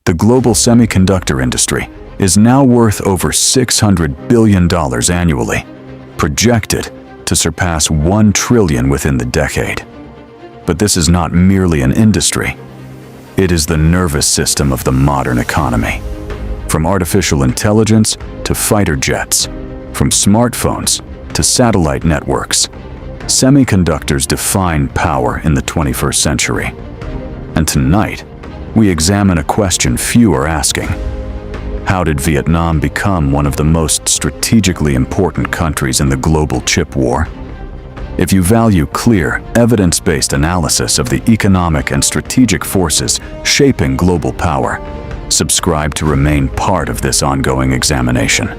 The global semiconductor industry is now worth over $600 billion annually, projected to surpass $1 trillion within the decade. But this is not merely an industry. It is the nervous system of the modern economy. From artificial intelligence to fighter jets, from smartphones to satellite networks, semiconductors define power in the 21st century. And tonight, we examine a question few are asking. How did Vietnam become one of the most strategically important countries in the global chip war? If you value clear, evidence-based analysis of the economic and strategic forces shaping global power, subscribe to remain part of this ongoing examination.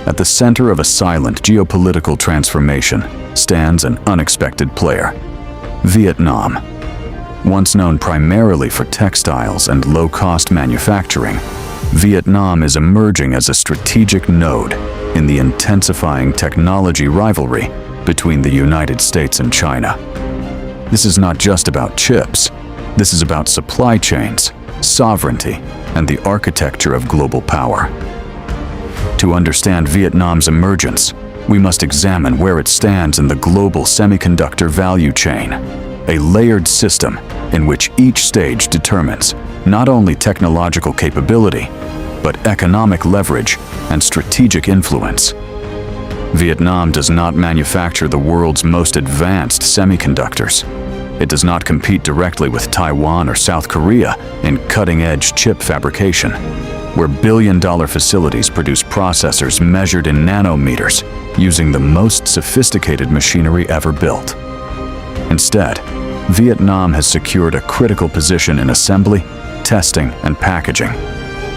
At the center of a silent geopolitical transformation stands an unexpected player: Vietnam. Once known primarily for textiles and low-cost manufacturing, Vietnam is emerging as a strategic node in the intensifying technology rivalry between the United States and China. This is not just about chips. This is about supply chains, sovereignty, and the architecture of global power. To understand Vietnam's emergence, we must examine where it stands in the global semiconductor value chain, a layered system in which each stage determines not only technological capability, but economic leverage and strategic influence. Vietnam does not manufacture the world's most advanced semiconductors. It does not compete directly with Taiwan or South Korea in cutting-edge chip fabrication, where billion-dollar facilities produce processors measured in nanometers using the most sophisticated machinery ever built. Instead, Vietnam has secured a critical position in assembly, testing, and packaging,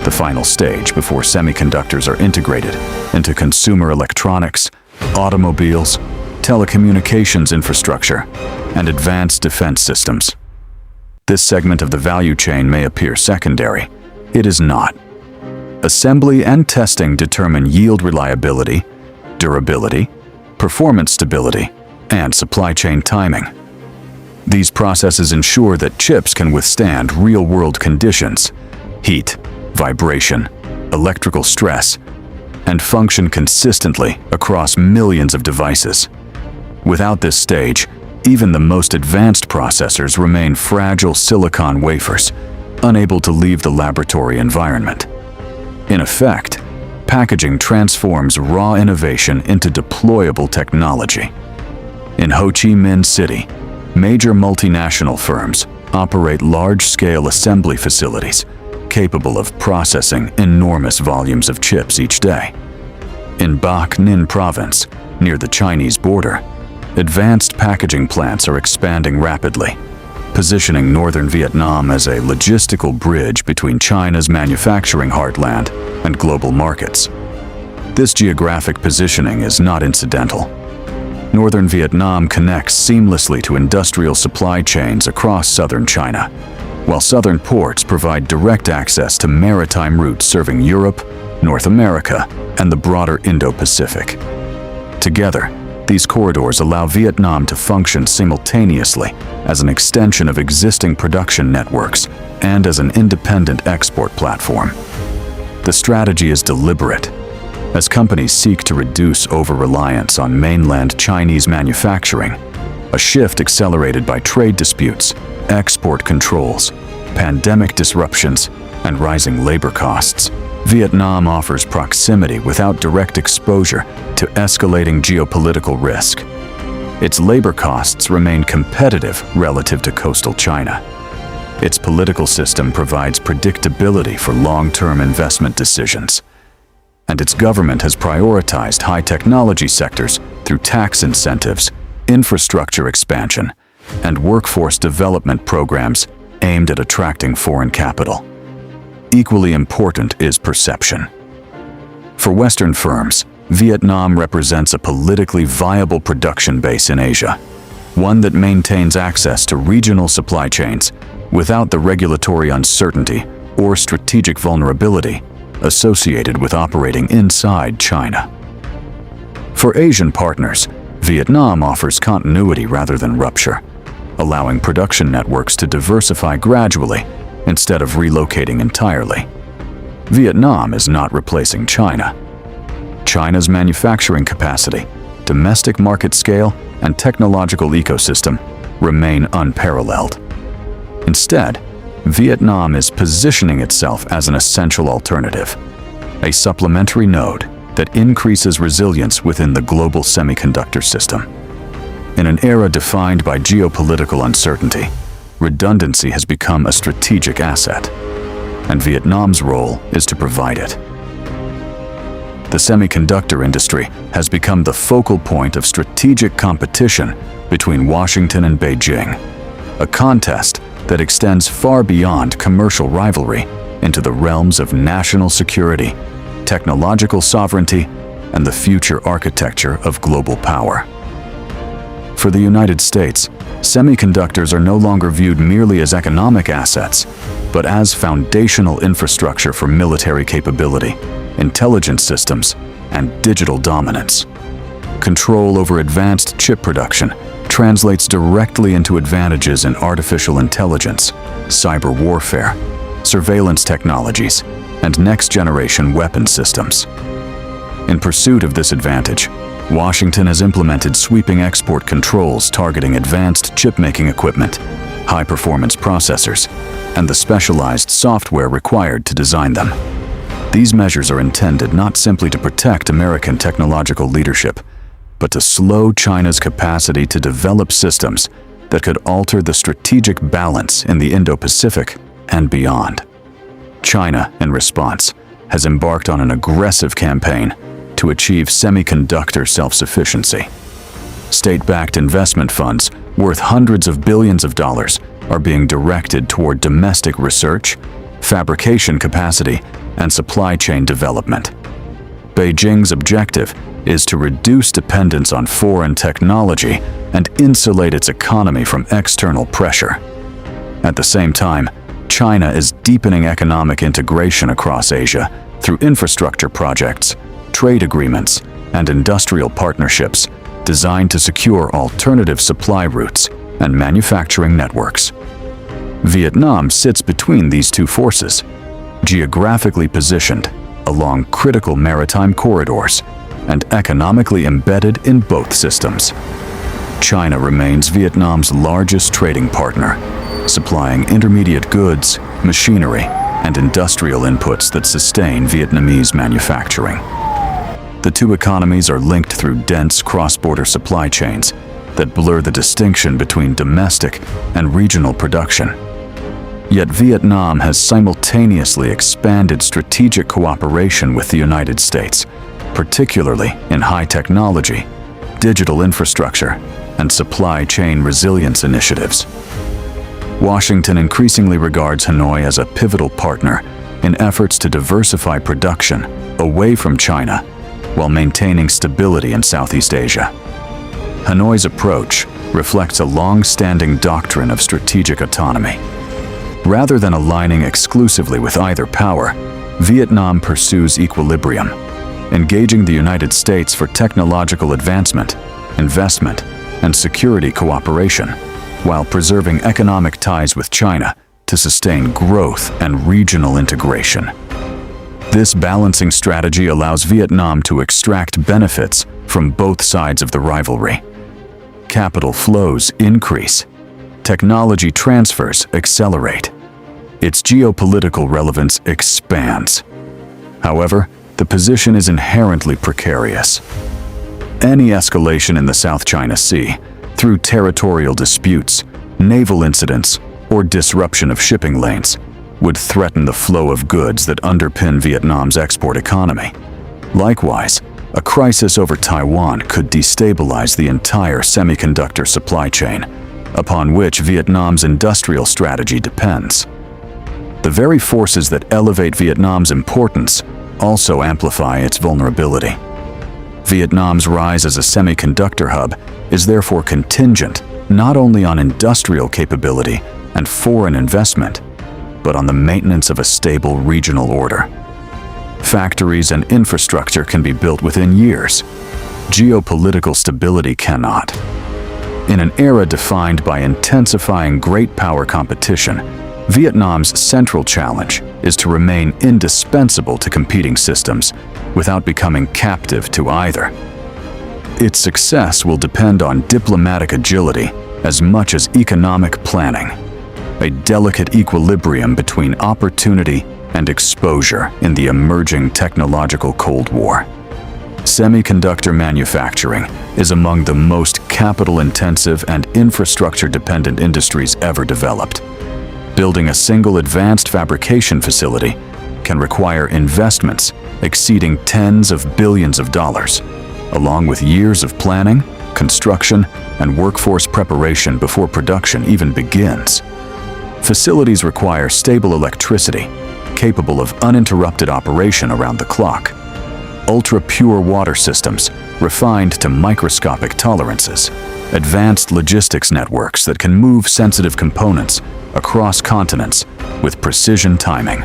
the final stage before semiconductors are integrated into consumer electronics, automobiles, telecommunications infrastructure, and advanced defense systems. This segment of the value chain may appear secondary. It is not. Assembly and testing determine yield reliability, durability, performance stability, and supply chain timing. These processes ensure that chips can withstand real-world conditions, heat, vibration, electrical stress, and function consistently across millions of devices. Without this stage, even the most advanced processors remain fragile silicon wafers, unable to leave the laboratory environment. In effect, packaging transforms raw innovation into deployable technology. In Ho Chi Minh City, major multinational firms operate large-scale assembly facilities capable of processing enormous volumes of chips each day. In Bac Ninh province, near the Chinese border, advanced packaging plants are expanding rapidly, positioning northern Vietnam as a logistical bridge between China's manufacturing heartland and global markets. This geographic positioning is not incidental. Northern Vietnam connects seamlessly to industrial supply chains across southern China, while southern ports provide direct access to maritime routes serving Europe, North America, and the broader Indo-Pacific. Together, these corridors allow Vietnam to function simultaneously as an extension of existing production networks and as an independent export platform. The strategy is deliberate. As companies seek to reduce over-reliance on mainland Chinese manufacturing, a shift accelerated by trade disputes, export controls, pandemic disruptions, and rising labor costs, Vietnam offers proximity without direct exposure to escalating geopolitical risk. Its labor costs remain competitive relative to coastal China. Its political system provides predictability for long-term investment decisions. And its government has prioritized high-technology sectors through tax incentives, infrastructure expansion, and workforce development programs aimed at attracting foreign capital. Equally important is perception. For Western firms, Vietnam represents a politically viable production base in Asia, one that maintains access to regional supply chains without the regulatory uncertainty or strategic vulnerability associated with operating inside China. For Asian partners, Vietnam offers continuity rather than rupture, allowing production networks to diversify gradually instead of relocating entirely. Vietnam is not replacing China. China's manufacturing capacity, domestic market scale, and technological ecosystem remain unparalleled. Instead, Vietnam is positioning itself as an essential alternative, a supplementary node that increases resilience within the global semiconductor system. In an era defined by geopolitical uncertainty, redundancy has become a strategic asset, and Vietnam's role is to provide it. The semiconductor industry has become the focal point of strategic competition between Washington and Beijing, a contest that extends far beyond commercial rivalry into the realms of national security, technological sovereignty, and the future architecture of global power. For the United States, semiconductors are no longer viewed merely as economic assets, but as foundational infrastructure for military capability, intelligence systems, and digital dominance. Control over advanced chip production translates directly into advantages in artificial intelligence, cyber warfare, surveillance technologies, and next-generation weapon systems. In pursuit of this advantage, Washington has implemented sweeping export controls targeting advanced chip-making equipment, high-performance processors, and the specialized software required to design them. These measures are intended not simply to protect American technological leadership, but to slow China's capacity to develop systems that could alter the strategic balance in the Indo-Pacific and beyond. China, in response, has embarked on an aggressive campaign to achieve semiconductor self-sufficiency. State-backed investment funds worth hundreds of billions of dollars are being directed toward domestic research, fabrication capacity, and supply chain development. Beijing's objective is to reduce dependence on foreign technology and insulate its economy from external pressure. At the same time, China is deepening economic integration across Asia through infrastructure projects, trade agreements, and industrial partnerships designed to secure alternative supply routes and manufacturing networks. Vietnam sits between these two forces, geographically positioned along critical maritime corridors and economically embedded in both systems. China remains Vietnam's largest trading partner, supplying intermediate goods, machinery, and industrial inputs that sustain Vietnamese manufacturing. The two economies are linked through dense cross-border supply chains that blur the distinction between domestic and regional production. Yet Vietnam has simultaneously expanded strategic cooperation with the United States, particularly in high technology, digital infrastructure, and supply chain resilience initiatives. Washington increasingly regards Hanoi as a pivotal partner in efforts to diversify production away from China while maintaining stability in Southeast Asia. Hanoi's approach reflects a long-standing doctrine of strategic autonomy. Rather than aligning exclusively with either power, Vietnam pursues equilibrium, engaging the United States for technological advancement, investment, and security cooperation, while preserving economic ties with China to sustain growth and regional integration. This balancing strategy allows Vietnam to extract benefits from both sides of the rivalry. Capital flows increase, technology transfers accelerate, its geopolitical relevance expands. However, the position is inherently precarious. Any escalation in the South China Sea, through territorial disputes, naval incidents, or disruption of shipping lanes, would threaten the flow of goods that underpin Vietnam's export economy. Likewise, a crisis over Taiwan could destabilize the entire semiconductor supply chain, upon which Vietnam's industrial strategy depends. The very forces that elevate Vietnam's importance also amplify its vulnerability. Vietnam's rise as a semiconductor hub is therefore contingent not only on industrial capability and foreign investment, but on the maintenance of a stable regional order. Factories and infrastructure can be built within years. Geopolitical stability cannot. In an era defined by intensifying great power competition, Vietnam's central challenge is to remain indispensable to competing systems without becoming captive to either. Its success will depend on diplomatic agility as much as economic planning, a delicate equilibrium between opportunity and exposure in the emerging technological Cold War. Semiconductor manufacturing is among the most capital-intensive and infrastructure-dependent industries ever developed. Building a single advanced fabrication facility can require investments exceeding tens of billions of dollars, along with years of planning, construction, and workforce preparation before production even begins. Facilities require stable electricity, capable of uninterrupted operation around the clock, ultra-pure water systems refined to microscopic tolerances, advanced logistics networks that can move sensitive components across continents with precision timing,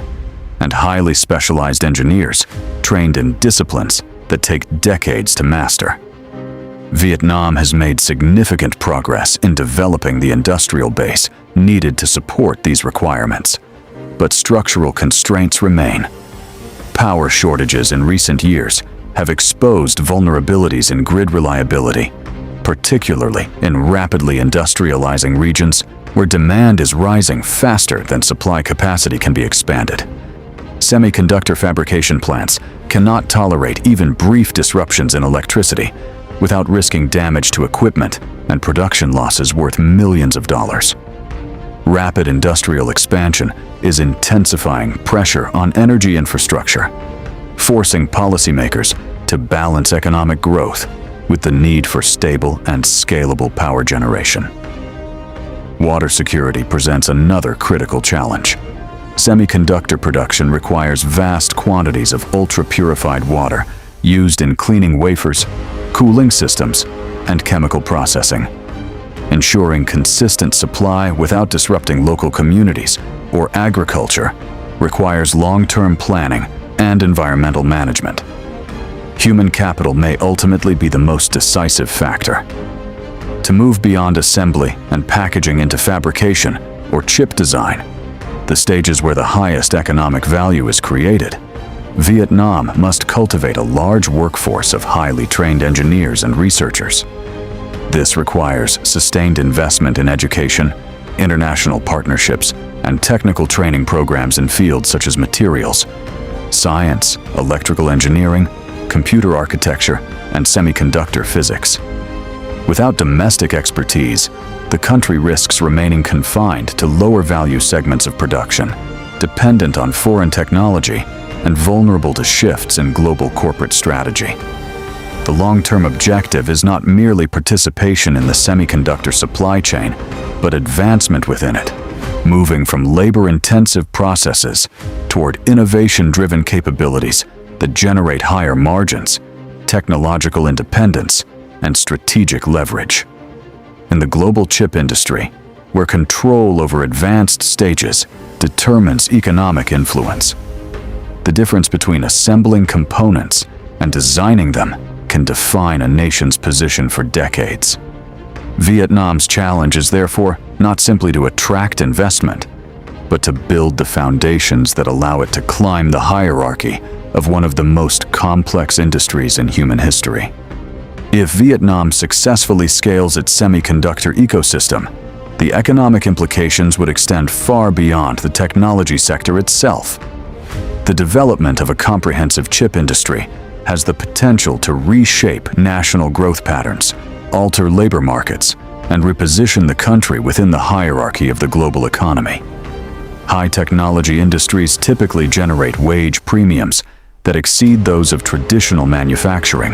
and highly specialized engineers trained in disciplines that take decades to master. Vietnam has made significant progress in developing the industrial base needed to support these requirements, but structural constraints remain. Power shortages in recent years have exposed vulnerabilities in grid reliability, particularly in rapidly industrializing regions where demand is rising faster than supply capacity can be expanded. Semiconductor fabrication plants cannot tolerate even brief disruptions in electricity without risking damage to equipment and production losses worth millions of dollars. Rapid industrial expansion is intensifying pressure on energy infrastructure, forcing policymakers to balance economic growth with the need for stable and scalable power generation. Water security presents another critical challenge. Semiconductor production requires vast quantities of ultra-purified water used in cleaning wafers, cooling systems, and chemical processing. Ensuring consistent supply without disrupting local communities or agriculture requires long-term planning and environmental management. Human capital may ultimately be the most decisive factor. To move beyond assembly and packaging into fabrication or chip design, the stages where the highest economic value is created, Vietnam must cultivate a large workforce of highly trained engineers and researchers. This requires sustained investment in education, international partnerships, and technical training programs in fields such as materials, science, electrical engineering, computer architecture, and semiconductor physics. Without domestic expertise, the country risks remaining confined to lower-value segments of production, dependent on foreign technology, and vulnerable to shifts in global corporate strategy. The long-term objective is not merely participation in the semiconductor supply chain, but advancement within it, moving from labor-intensive processes toward innovation-driven capabilities that generate higher margins, technological independence, and strategic leverage. In the global chip industry, where control over advanced stages determines economic influence, the difference between assembling components and designing them can define a nation's position for decades. Vietnam's challenge is therefore not simply to attract investment, but to build the foundations that allow it to climb the hierarchy of one of the most complex industries in human history. If Vietnam successfully scales its semiconductor ecosystem, the economic implications would extend far beyond the technology sector itself. The development of a comprehensive chip industry has the potential to reshape national growth patterns, alter labor markets, and reposition the country within the hierarchy of the global economy. High-technology industries typically generate wage premiums that exceed those of traditional manufacturing,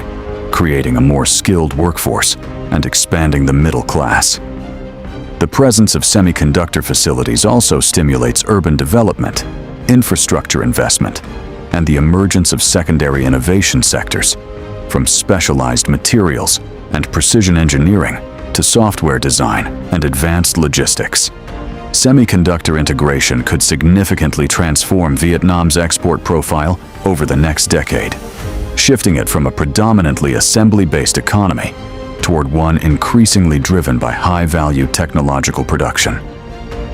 creating a more skilled workforce and expanding the middle class. The presence of semiconductor facilities also stimulates urban development, infrastructure investment, and the emergence of secondary innovation sectors, from specialized materials and precision engineering to software design and advanced logistics. Semiconductor integration could significantly transform Vietnam's export profile over the next decade, shifting it from a predominantly assembly-based economy toward one increasingly driven by high-value technological production.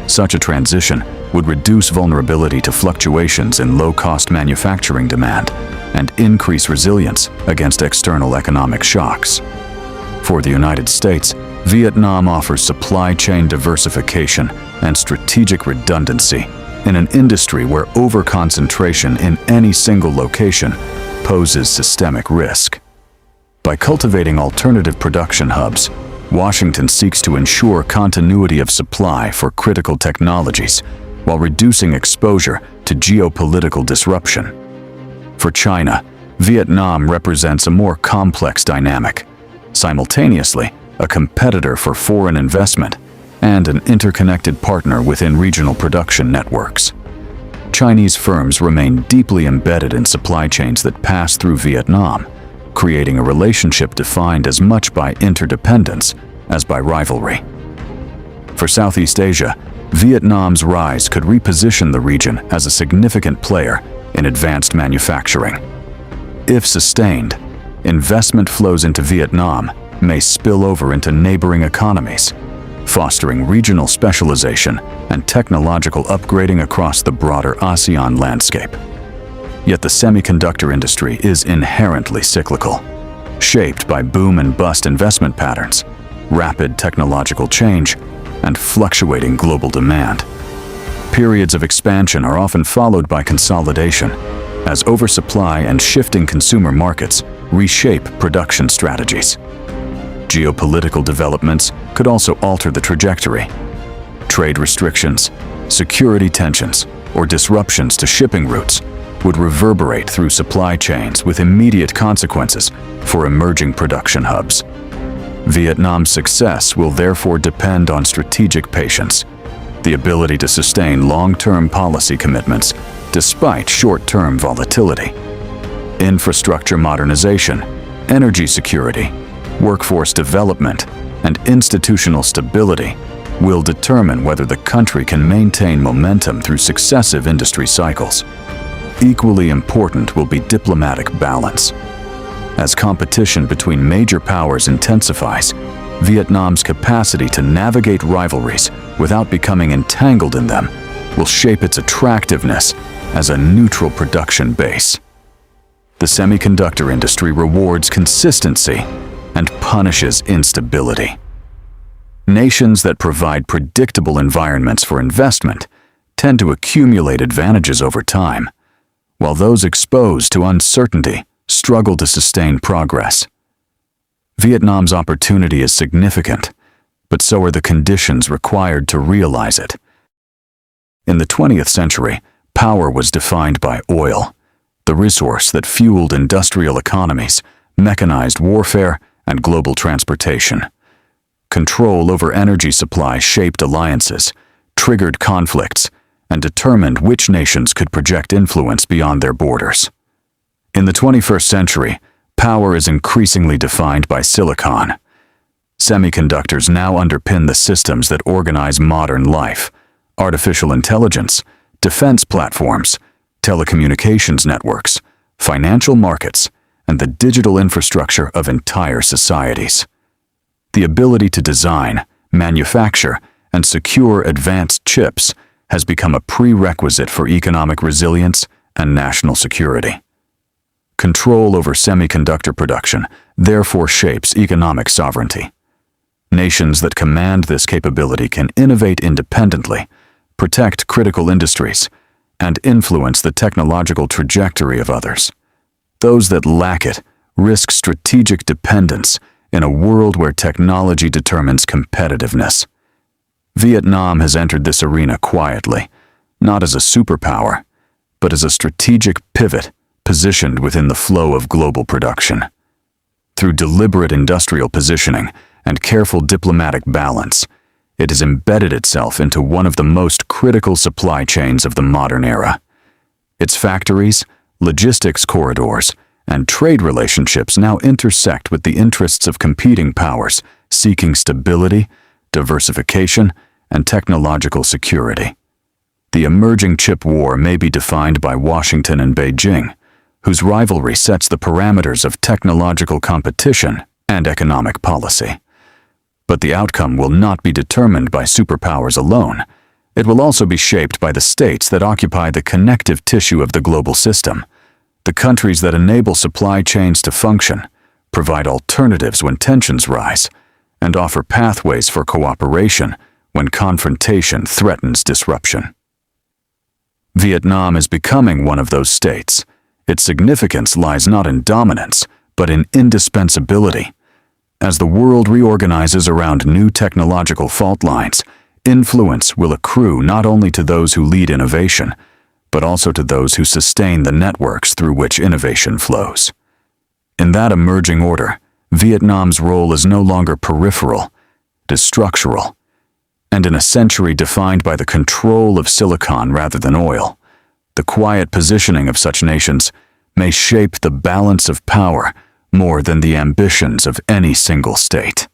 Such a transition would reduce vulnerability to fluctuations in low-cost manufacturing demand and increase resilience against external economic shocks. For the United States, Vietnam offers supply chain diversification and strategic redundancy in an industry where overconcentration in any single location poses systemic risk. By cultivating alternative production hubs, Washington seeks to ensure continuity of supply for critical technologies while reducing exposure to geopolitical disruption. For China, Vietnam represents a more complex dynamic, simultaneously a competitor for foreign investment and an interconnected partner within regional production networks. Chinese firms remain deeply embedded in supply chains that pass through Vietnam, creating a relationship defined as much by interdependence as by rivalry. For Southeast Asia, Vietnam's rise could reposition the region as a significant player in advanced manufacturing. If sustained, investment flows into Vietnam may spill over into neighboring economies, fostering regional specialization and technological upgrading across the broader ASEAN landscape. Yet the semiconductor industry is inherently cyclical, shaped by boom and bust investment patterns, rapid technological change, and fluctuating global demand. Periods of expansion are often followed by consolidation, as oversupply and shifting consumer markets reshape production strategies. Geopolitical developments could also alter the trajectory. Trade restrictions, security tensions, or disruptions to shipping routes would reverberate through supply chains with immediate consequences for emerging production hubs. Vietnam's success will therefore depend on strategic patience, the ability to sustain long-term policy commitments despite short-term volatility. Infrastructure modernization, energy security, workforce development, and institutional stability will determine whether the country can maintain momentum through successive industry cycles. Equally important will be diplomatic balance. As competition between major powers intensifies, Vietnam's capacity to navigate rivalries without becoming entangled in them will shape its attractiveness as a neutral production base. The semiconductor industry rewards consistency and punishes instability. Nations that provide predictable environments for investment tend to accumulate advantages over time, while those exposed to uncertainty struggle to sustain progress. Vietnam's opportunity is significant, but so are the conditions required to realize it. In the 20th century, power was defined by oil, the resource that fueled industrial economies, mechanized warfare, and global transportation. Control over energy supply shaped alliances, triggered conflicts, and determined which nations could project influence beyond their borders. In the 21st century, power is increasingly defined by silicon. Semiconductors now underpin the systems that organize modern life: artificial intelligence, defense platforms, telecommunications networks, financial markets, and the digital infrastructure of entire societies. The ability to design, manufacture, and secure advanced chips has become a prerequisite for economic resilience and national security. Control over semiconductor production therefore shapes economic sovereignty. Nations that command this capability can innovate independently, protect critical industries, and influence the technological trajectory of others. Those that lack it risk strategic dependence in a world where technology determines competitiveness. Vietnam has entered this arena quietly, not as a superpower, but as a strategic pivot positioned within the flow of global production. Through deliberate industrial positioning and careful diplomatic balance, it has embedded itself into one of the most critical supply chains of the modern era. Its factories, logistics corridors, and trade relationships now intersect with the interests of competing powers seeking stability, diversification, and technological security. The emerging chip war may be defined by Washington and Beijing, whose rivalry sets the parameters of technological competition and economic policy. But the outcome will not be determined by superpowers alone, It will also be shaped by the states that occupy the connective tissue of the global system, the countries that enable supply chains to function, provide alternatives when tensions rise, and offer pathways for cooperation when confrontation threatens disruption. Vietnam is becoming one of those states. Its significance lies not in dominance, but in indispensability. As the world reorganizes around new technological fault lines, influence will accrue not only to those who lead innovation, but also to those who sustain the networks through which innovation flows. In that emerging order, Vietnam's role is no longer peripheral, it is structural. And in a century defined by the control of silicon rather than oil, the quiet positioning of such nations may shape the balance of power more than the ambitions of any single state.